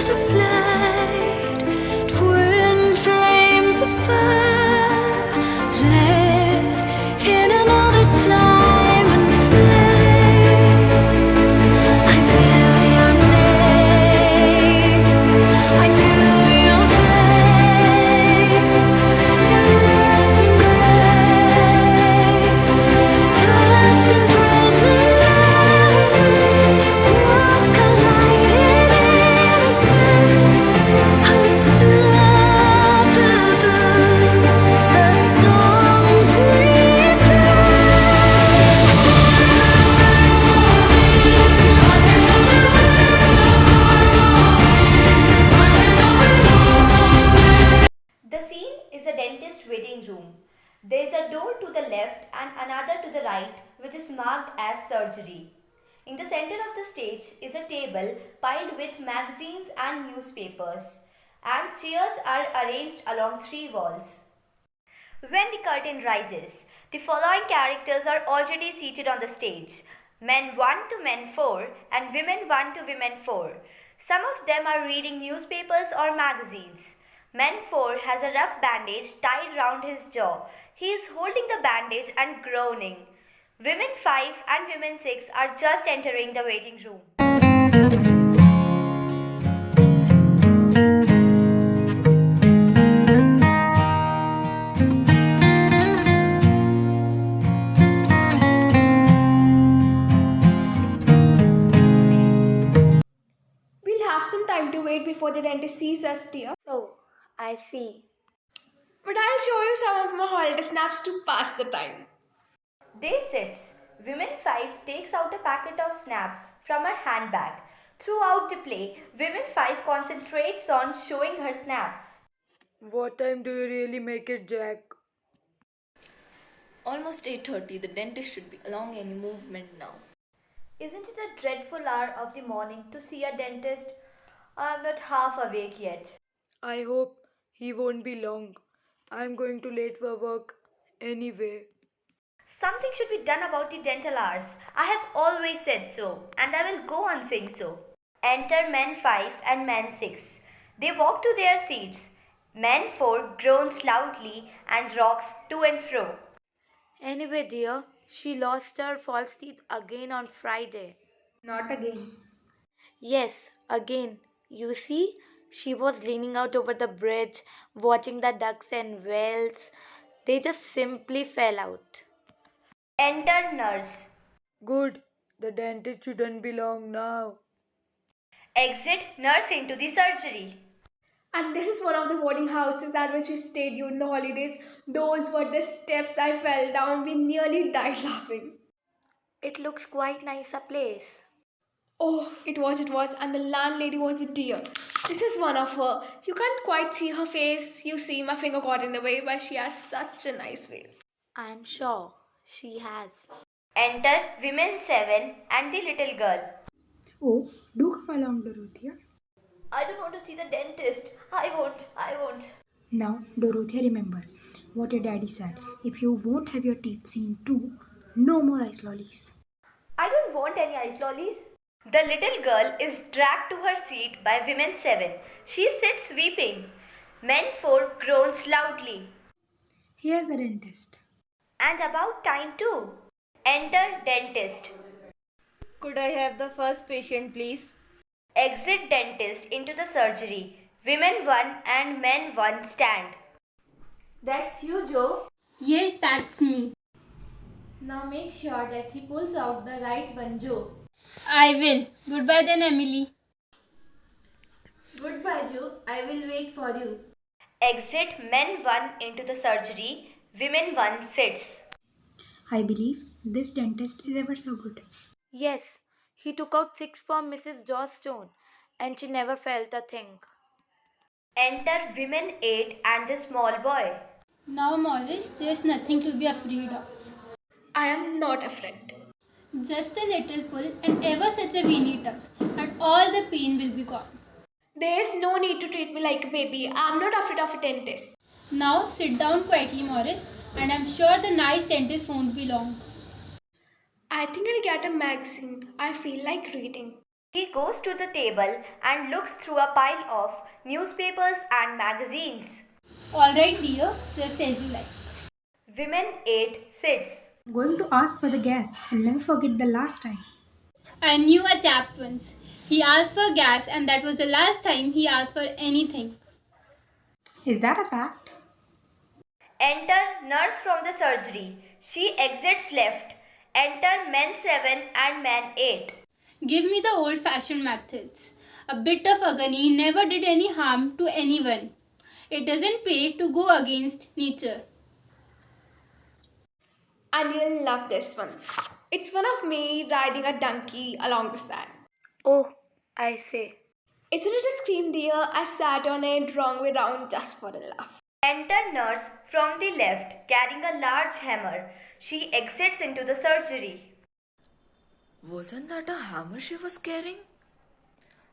was of light, twin flames of fire, lit in another time and place. I knew your name, I knew your face, your living grace, past and present memories, worlds colliding in space, unstoppable, the songs we The scene is a dentist waiting room. There is a door to the left and another to the right, which is marked as surgery. In the center of the stage is a table piled with magazines and newspapers, and chairs are arranged along three walls. When the curtain rises, the following characters are already seated on the stage: men 1 to men 4 and women 1 to women 4. Some of them are reading newspapers or magazines. Man 4 has a rough bandage tied round his jaw. He is holding the bandage and groaning. Women 5 and women 6 are just entering the waiting room. We'll have some time to wait before the dentist sees us, dear. Oh, I see. But I'll show you some of my holiday snaps to pass the time. They sits. Women 5 takes out a packet of snaps from her handbag. Throughout the play, Women 5 concentrates on showing her snaps. What time do you really make it, Jack? Almost 8:30. The dentist should be along any movement now. Isn't it a dreadful hour of the morning to see a dentist? I am not half awake yet. I hope he won't be long. I'm going to late for work anyway. Something should be done about the dental hours. I have always said so, and I will go on saying so. Enter men 5 and men 6. They walk to their seats. Man 4 groans loudly and rocks to and fro. Anyway, dear, she lost her false teeth again on Friday. Not again. Yes, again. You see, she was leaning out over the bridge, watching the ducks and whales. They just simply fell out. Enter nurse. Good. The dentist shouldn't be long now. Exit nurse into the surgery. And this is one of the boarding houses at which we stayed during the holidays. Those were the steps I fell down. We nearly died laughing. It looks quite nice a place. Oh, it was, and the landlady was a dear. This is one of her. You can't quite see her face. You see, my finger got in the way, but she has such a nice face. I'm sure she has. Enter women 7 and the little girl. Oh, do come along, Dorothea. I don't want to see the dentist. I won't. Now, Dorothea, remember what your daddy said. If you won't have your teeth seen too, no more ice lollies. I don't want any ice lollies. The little girl is dragged to her seat by women 7. She sits weeping. Men 4 groans loudly. Here's the dentist. And about time too. Enter dentist. Could I have the first patient, please? Exit dentist into the surgery. Women 1 and men 1 stand. That's you, Joe. Yes, that's me. Now make sure that he pulls out the right one, Joe. I will. Goodbye then, Emily. Goodbye, Joe. I will wait for you. Exit men 1 into the surgery. Women 1 sits. I believe this dentist is ever so good. Yes, he took out 6 for Mrs. Johnstone, and she never felt a thing. Enter women 8 and the small boy. Now, Morris, there's nothing to be afraid of. I am not afraid. Just a little pull and ever such a weeny tuck, and all the pain will be gone. There's no need to treat me like a baby. I'm not afraid of a dentist. Now sit down quietly, Morris, and I'm sure the nice dentist won't be long. I think I'll get a magazine. I feel like reading. He goes to the table and looks through a pile of newspapers and magazines. Alright, dear, just as you like. Women 8 sits. Going to ask for the gas. I'll never forget the last time. I knew a chap once. He asked for gas, and that was the last time he asked for anything. Is that a fact? Enter nurse from the surgery. She exits left. Enter men 7 and men 8. Give me the old fashioned methods. A bit of agony never did any harm to anyone. It doesn't pay to go against nature. And you'll love this one. It's one of me riding a donkey along the sand. Oh, I say. Isn't it a scream, dear? I sat on it wrong way round just for a laugh. Enter nurse from the left carrying a large hammer. She exits into the surgery. Wasn't that a hammer she was carrying?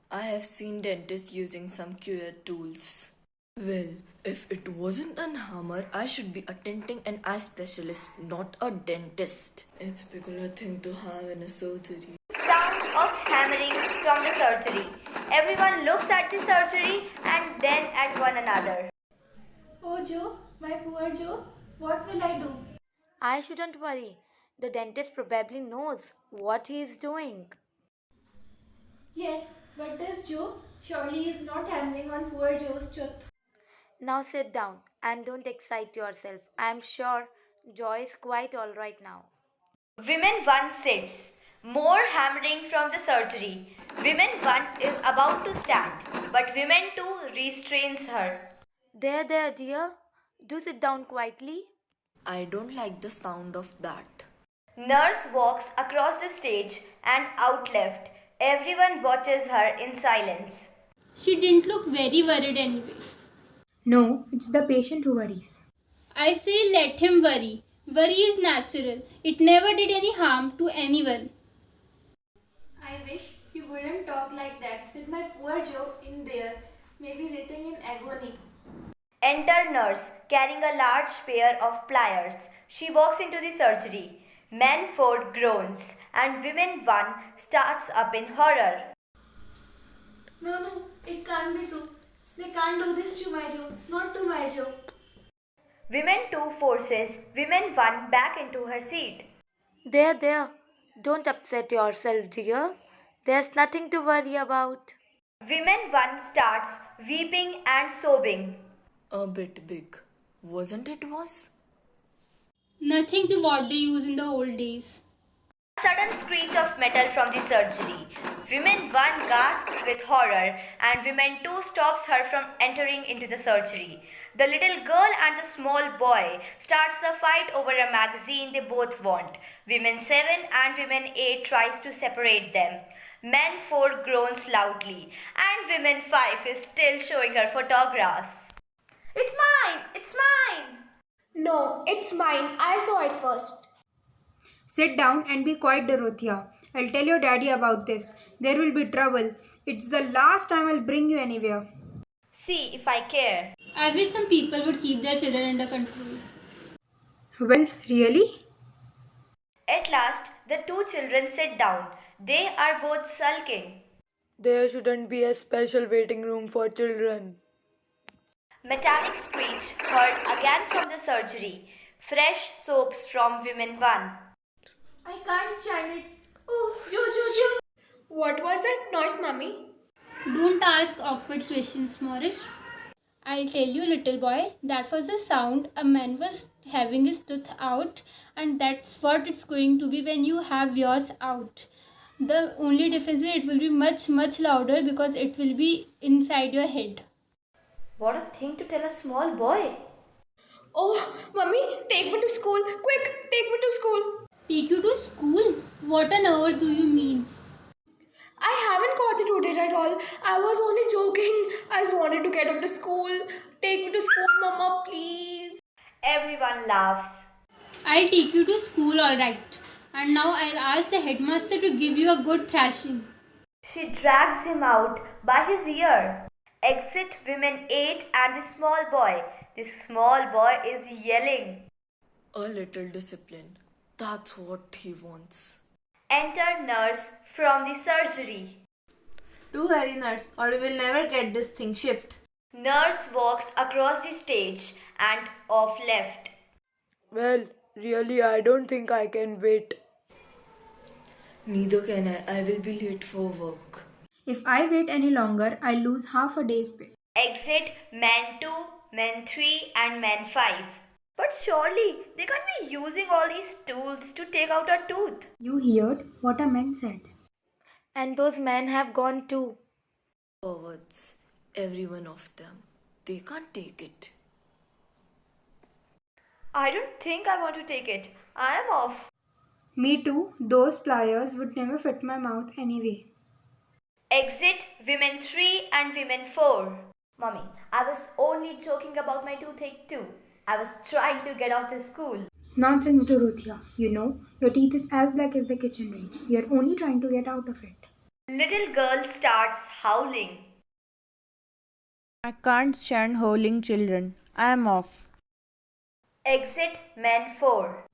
I have seen dentists using some queer tools. Well, if it wasn't a hammer, I should be attending an eye specialist, not a dentist. It's a peculiar thing to have in a surgery. Sound of hammering from the surgery. Everyone looks at the surgery and then at one another. Oh, Joe, my poor Joe, what will I do? I shouldn't worry. The dentist probably knows what he is doing. Yes, but this Joe surely is not hammering on poor Joe's tooth. Now sit down and don't excite yourself. I am sure Joy is quite alright now. Women 1 sits. More hammering from the surgery. Women 1 is about to stand, but women 2 restrains her. There, dear. Do sit down quietly. I don't like the sound of that. Nurse walks across the stage and out left. Everyone watches her in silence. She didn't look very worried anyway. No, it's the patient who worries. I say let him worry. Worry is natural. It never did any harm to anyone. I wish he wouldn't talk like that with my poor Joe in there, maybe writhing in agony. Enter nurse carrying a large pair of pliers. She walks into the surgery. Men 4 groans and women 1 starts up in horror. No, it can't be true. They can't do this to my Joe, not to my Joe. Women 2 forces women 1 back into her seat. There. Don't upset yourself, dear. There's nothing to worry about. Women 1 starts weeping and sobbing. A bit big. Wasn't it was? Nothing to what they used in the old days. Sudden screech of metal from the surgery. Women 1 gasps with horror and women 2 stops her from entering into the surgery. The little girl and the small boy starts a fight over a magazine they both want. Women 7 and women 8 tries to separate them. Men 4 groans loudly and women 5 is still showing her photographs. It's mine! It's mine! No, it's mine. I saw it first. Sit down and be quiet, Dorothea. I'll tell your daddy about this. There will be trouble. It's the last time I'll bring you anywhere. See if I care. I wish some people would keep their children under control. Well, really? At last, the 2 children sit down. They are both sulking. There shouldn't be a special waiting room for children. Metallic screech heard again from the surgery. Fresh soaps from women 1. I can't stand it. Oh, Joe. What was that noise, Mummy? Don't ask awkward questions, Morris. I'll tell you, little boy, that was a sound a man was having his tooth out, and that's what it's going to be when you have yours out. The only difference is it will be much, much louder because it will be inside your head. What a thing to tell a small boy. Oh, Mummy, take me to school. Quick, take me to school. Take you to school? What on earth do you mean? I haven't got it rooted at all. I was only joking. I just wanted to get up to school. Take me to school, Mama, please. Everyone laughs. I'll take you to school, alright. And now I'll ask the headmaster to give you a good thrashing. She drags him out by his ear. Exit women 8 and the small boy. The small boy is yelling. A little discipline. That's what he wants. Enter nurse from the surgery. Do hurry, nurse, or we will never get this thing shipped. Nurse walks across the stage and off left. Well, really, I don't think I can wait. Neither can I. I will be late for work. If I wait any longer, I lose half a day's pay. Exit men 2, men 3 and men 5. But surely they can't be using all these tools to take out a tooth. You heard what a man said. And those men have gone too. Forwards, every one of them. They can't take it. I don't think I want to take it. I am off. Me too, those pliers would never fit my mouth anyway. Exit women 3 and women 4. Mommy, I was only joking about my toothache too. I was trying to get off the school. Nonsense, Dorothea. You know, your teeth is as black as the kitchen range. You're only trying to get out of it. Little girl starts howling. I can't stand howling children. I am off. Exit men 4.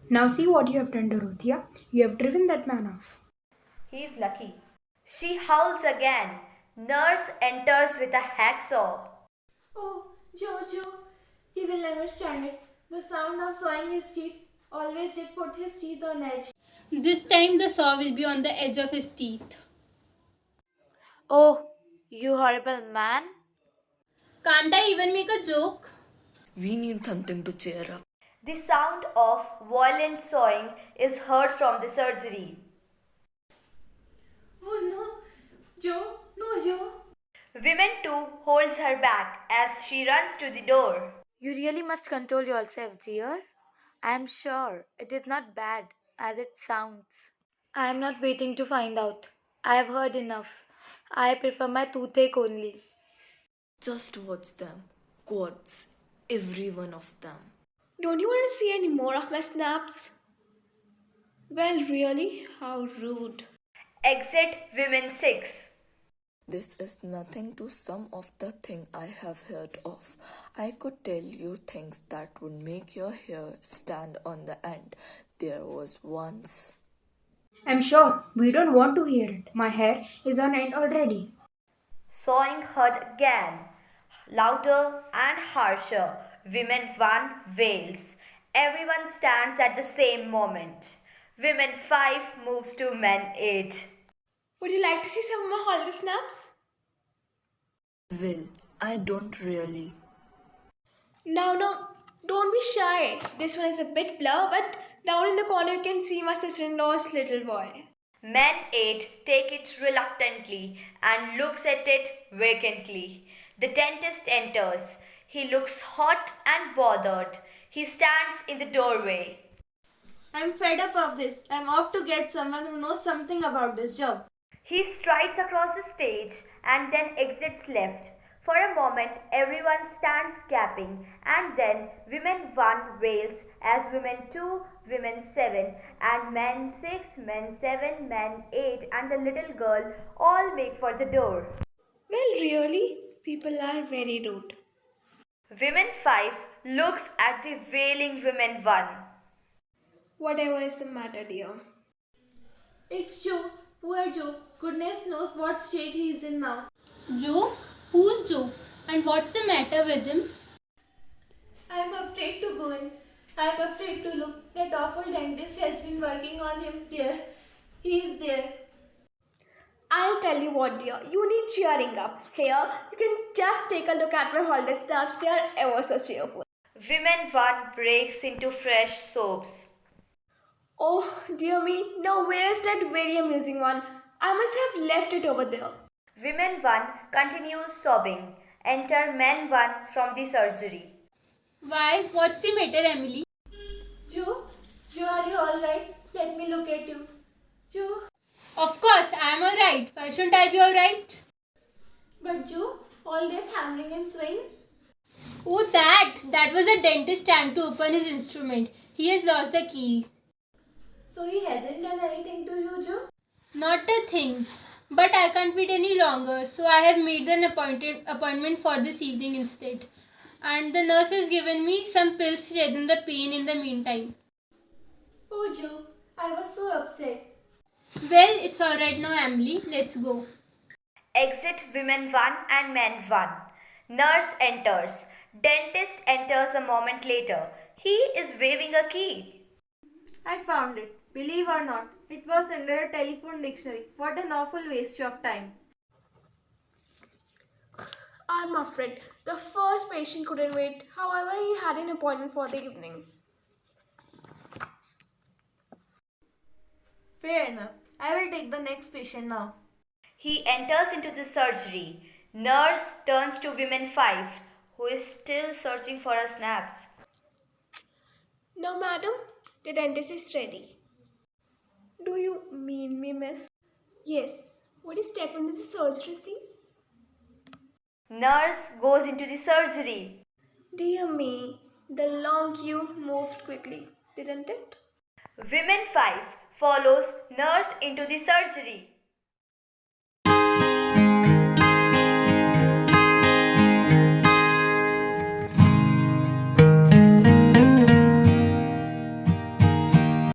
Now see what you have done, Dorothea. You have driven that man off. He's lucky. She howls again. Nurse enters with a hacksaw. Oh, Jojo, he will never stand it. The sound of sawing his teeth always did put his teeth on edge. This time the saw will be on the edge of his teeth. Oh, you horrible man. Can't I even make a joke? We need something to cheer up. The sound of violent sawing is heard from the surgery. Oh no, Joe, no, Joe. Women 2 holds her back as she runs to the door. You really must control yourself, dear. I am sure it is not bad as it sounds. I am not waiting to find out. I have heard enough. I prefer my toothache only. Just watch them. Quads. Every one of them. Don't you want to see any more of my snaps? Well, really? How rude. Exit women 6. This is nothing to some of the thing I have heard of. I could tell you things that would make your hair stand on the end. There was once. I'm sure we don't want to hear it. My hair is on end already. Sawing heard again. Louder and harsher. Women 1 wails. Everyone stands at the same moment. Women 5 moves to men 8. Would you like to see some of my holiday snaps? Well, I don't really. Now, don't be shy. This one is a bit blur, but down in the corner you can see my sister-in-law's little boy. Men 8 take it reluctantly and looks at it vacantly. The dentist enters. He looks hot and bothered. He stands in the doorway. I'm fed up of this. I'm off to get someone who knows something about this job. He strides across the stage and then exits left. For a moment, everyone stands gaping, and then women 1 wails as women 2, women 7, and men 6, men 7, men 8, and the little girl all make for the door. Well, really? People are very rude. Women 5 looks at the wailing women 1. Whatever is the matter, dear? It's Joe. Poor Joe. Goodness knows what state he is in now. Joe? Who's Joe? And what's the matter with him? I'm afraid to go in. I'm afraid to look. That awful dentist has been working on him there. He is there. I'll tell you what, dear. You need cheering up. Here, you can just take a look at my holiday snaps. They are ever so cheerful. Women 1 breaks into fresh sobs. Oh, dear me. Now where's that very amusing one? I must have left it over there. Women 1 continues sobbing. Enter men 1 from the surgery. Why? What's the matter, Emily? Joe? Joe, are you alright? Let me look at you. Joe? Of course, I'm alright. Why shouldn't I be alright? But Joe, all that hammering and swing? Oh, that was a dentist trying to open his instrument. He has lost the key. So he hasn't done anything to you, Joe? Not a thing. But I can't wait any longer, so I have made an appointment for this evening instead. And the nurse has given me some pills to redden the pain in the meantime. Oh, Joe, I was so upset. Well, it's alright now, Emily. Let's go. Exit women 1 and men 1. Nurse enters. Dentist enters a moment later. He is waving a key. I found it. Believe or not, it was under a telephone dictionary. What an awful waste of time. I'm afraid the first patient couldn't wait. However, he had an appointment for the evening. Fair enough. I will take the next patient now. He enters into the surgery. Nurse turns to women 5, who is still searching for her snaps. Now, madam, the dentist is ready. Do you mean me, miss? Yes. Would you step into the surgery, please? Nurse goes into the surgery. Dear me, the long queue moved quickly, didn't it? Women 5 follows nurse into the surgery.